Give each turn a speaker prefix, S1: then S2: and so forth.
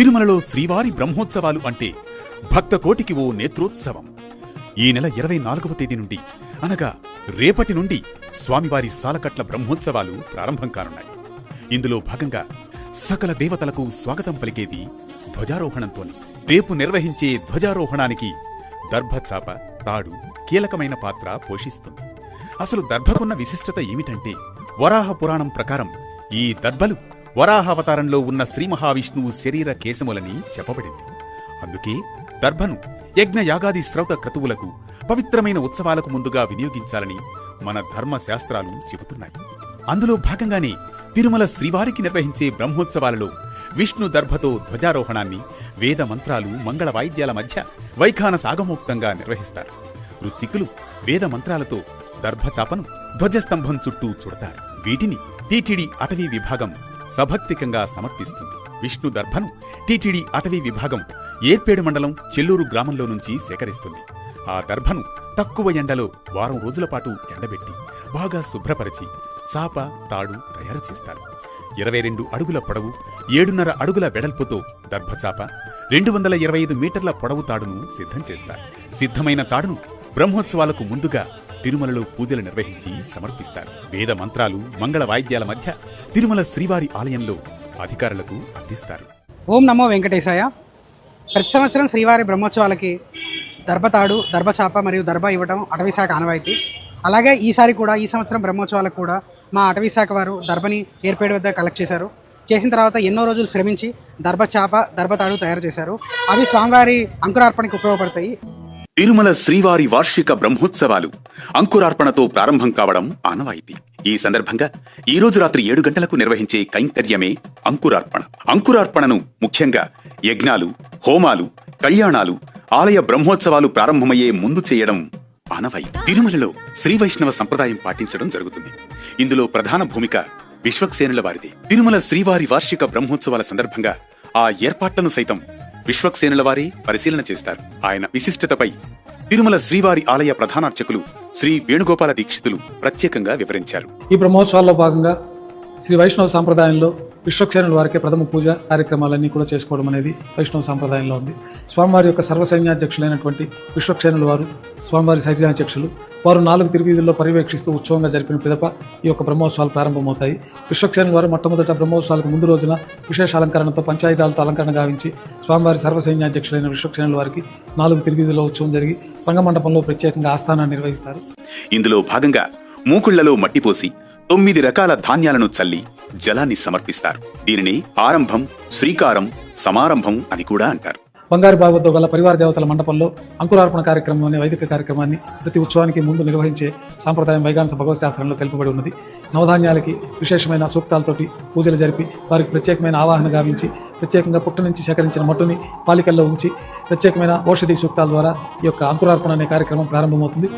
S1: తిరుమలలో శ్రీవారి బ్రహ్మోత్సవాలు అంటే భక్త కోటికి ఓ నేత్రోత్సవం. ఈ నెల 24వ తేదీ నుండి అనగా రేపటి నుండి స్వామివారి సాలకట్ల బ్రహ్మోత్సవాలు ప్రారంభం కానున్నాయి. ఇందులో భాగంగా సకల దేవతలకు స్వాగతం పలికేది ధ్వజారోహణంతోని. రేపు నిర్వహించే ధ్వజారోహణానికి దర్భచాప, తాడు కీలకమైన పాత్ర పోషిస్తుంది. అసలు దర్భకున్న విశిష్టత ఏమిటంటే, వరాహ పురాణం ప్రకారం ఈ దర్భలు వరాహావతారంలో ఉన్న శ్రీ మహావిష్ణువు శరీర కేశములని చెప్పబడింది. అందుకే దర్భను యజ్ఞయాగాది శ్రౌత క్రతువులకు, పవిత్రమైన ఉత్సవాలకు ముందుగా వినియోగించాలని మన ధర్మశాస్త్రాలు చెబుతున్నాయి. అందులో భాగంగానే తిరుమల శ్రీవారికి నిర్వహించే బ్రహ్మోత్సవాలలో విష్ణు దర్భతో ధ్వజారోహణాన్ని వేద మంత్రాలు, మంగళ వాయిద్యాల మధ్య వైఖాన సాగమోక్తంగా నిర్వహిస్తారు. ఋత్వికులు వేద మంత్రాలతో దర్భచాపను ధ్వజస్తంభం చుట్టూ చుడతారు. వీటిని టీటీడీ అటవీ విభాగం సభక్తికంగా సమర్పిస్తుంది. విష్ణు దర్భను టీటీడీ అటవీ విభాగం ఏర్పేడు మండలం చెల్లూరు గ్రామంలో నుంచి సేకరిస్తుంది. ఆ దర్భను తక్కువ ఎండలో వారం రోజుల పాటు ఎండబెట్టి బాగా శుభ్రపరిచి చాప, తాడు తయారు చేస్తారు. 22 అడుగుల పొడవు, 7.5 అడుగుల వెడల్పుతో దర్భచాప, 225 మీటర్ల పొడవు తాడును సిద్ధం చేస్తారు. సిద్ధమైన తాడును బ్రహ్మోత్సవాలకు ముందుగా తిరుమలలో పూజలు నిర్వహించి సమర్పిస్తారు. వేద మంత్రాలు, మంగళ వాయిద్యాల మధ్య తిరుమల శ్రీవారి ఆలయంలో అధికారులకు అందిస్తారు.
S2: ఓం నమో వెంకటేశాయ. ప్రతి సంవత్సరం శ్రీవారి బ్రహ్మోత్సవాలకి దర్భతాడు, దర్భచాప మరియు దర్భ ఇవ్వడం అటవీశాఖ ఆనవాయితీ. అలాగే ఈసారి కూడా, ఈ సంవత్సరం బ్రహ్మోత్సవాలకు కూడా మా అటవీశాఖ వారు దర్భని ఏర్పేడు వద్ద కలెక్ట్ చేశారు. చేసిన తర్వాత ఎన్నో రోజులు శ్రమించి దర్భచాప, దర్భతాడు తయారు చేశారు. అవి స్వామివారి అంకురార్పణకి ఉపయోగపడతాయి.
S1: తిరుమల శ్రీవారి వార్షిక బ్రహ్మోత్సవాలు అంకురార్పణతో ప్రారంభం కావడం ఆనవాయితీ. ఈ సందర్భంగా ఈ రోజు రాత్రి 7 గంటలకు నిర్వహించే కైంకర్యమే అంకురార్పణ. అంకురార్పణను ముఖ్యంగా యజ్ఞాలు, హోమాలు, కళ్యాణాలు, ఆలయ బ్రహ్మోత్సవాలు ప్రారంభమయ్యే ముందు చేయడం ఆనవాయితీ. తిరుమలలో శ్రీ వైష్ణవ సంప్రదాయం పాటించడం జరుగుతుంది. ఇందులో ప్రధాన భూమిక విశ్వక్సేనుల వారిదే. తిరుమల శ్రీవారి వార్షిక బ్రహ్మోత్సవాల సందర్భంగా ఆ ఏర్పాట్లను సైతం విశ్వక్సేనుల వారే పరిశీలన చేస్తారు. ఆయన విశిష్టతపై తిరుమల శ్రీవారి ఆలయ ప్రధానార్చకులు శ్రీ వేణుగోపాల దీక్షితులు ప్రత్యేకంగా వివరించారు.
S3: ఈ బ్రహ్మోత్సవాల్లో భాగంగా శ్రీ వైష్ణవ సాంప్రదాయంలో విశ్వక్సేనుల వారికి ప్రథమ పూజ కార్యక్రమాలన్నీ కూడా చేసుకోవడం అనేది వైష్ణవ సాంప్రదాయంలో ఉంది. స్వామివారి యొక్క సర్వసైన్యాధ్యక్షులైనటువంటి విశ్వక్సేనుల వారు స్వామివారి సైన్యాధ్యక్షులు. వారు 4 తిరువీధుల్లో పర్యవేక్షిస్తూ ఉత్సవంగా జరిపిన పిదప ఈ యొక్క బ్రహ్మోత్సవాలు ప్రారంభమవుతాయి. విశ్వక్సేనుల వారు మొట్టమొదట బ్రహ్మోత్సవాలకు ముందు రోజున విశేష అలంకరణతో పంచాయుధాలతో అలంకరణ గావించి స్వామివారి సర్వసైన్యాధ్యక్షులైన విశ్వక్సేనుల వారికి 4 తిరువీధుల్లో ఉత్సవం జరిగి రంగమండపంలో ప్రత్యేకంగా ఆస్థానాన్ని నిర్వహిస్తారు.
S1: ఇందులో భాగంగా మూకుళ్లలో మట్టిపోసి 9 రకాల ధాన్యాలను చల్లి జలాన్ని సమర్పిస్తారు. దీనిని ఆరంభం, శ్రీకారం, సమారంభం అని కూడా అంటారు.
S3: బంగారు బావతో గల పరివార దేవతల మండపంలో అంకురార్పణ కార్యక్రమం అనే వైదిక కార్యక్రమాన్ని ప్రతి ఉత్సవానికి ముందు నిర్వహించే సాంప్రదాయం వైగానస భగవత్ శాస్త్రంలో తెలుపబడి ఉన్నది. నవధాన్యాలకి విశేషమైన సూక్తాలతోటి పూజలు జరిపి వారికి ప్రత్యేకమైన ఆవాహన గావించి ప్రత్యేకంగా పుట్టు నుంచి సేకరించిన మట్టుని పాలికల్లో ఉంచి ప్రత్యేకమైన ఔషధి సూక్తాల ద్వారా ఈ యొక్క అంకురార్పణ అనే కార్యక్రమం ప్రారంభమవుతుంది.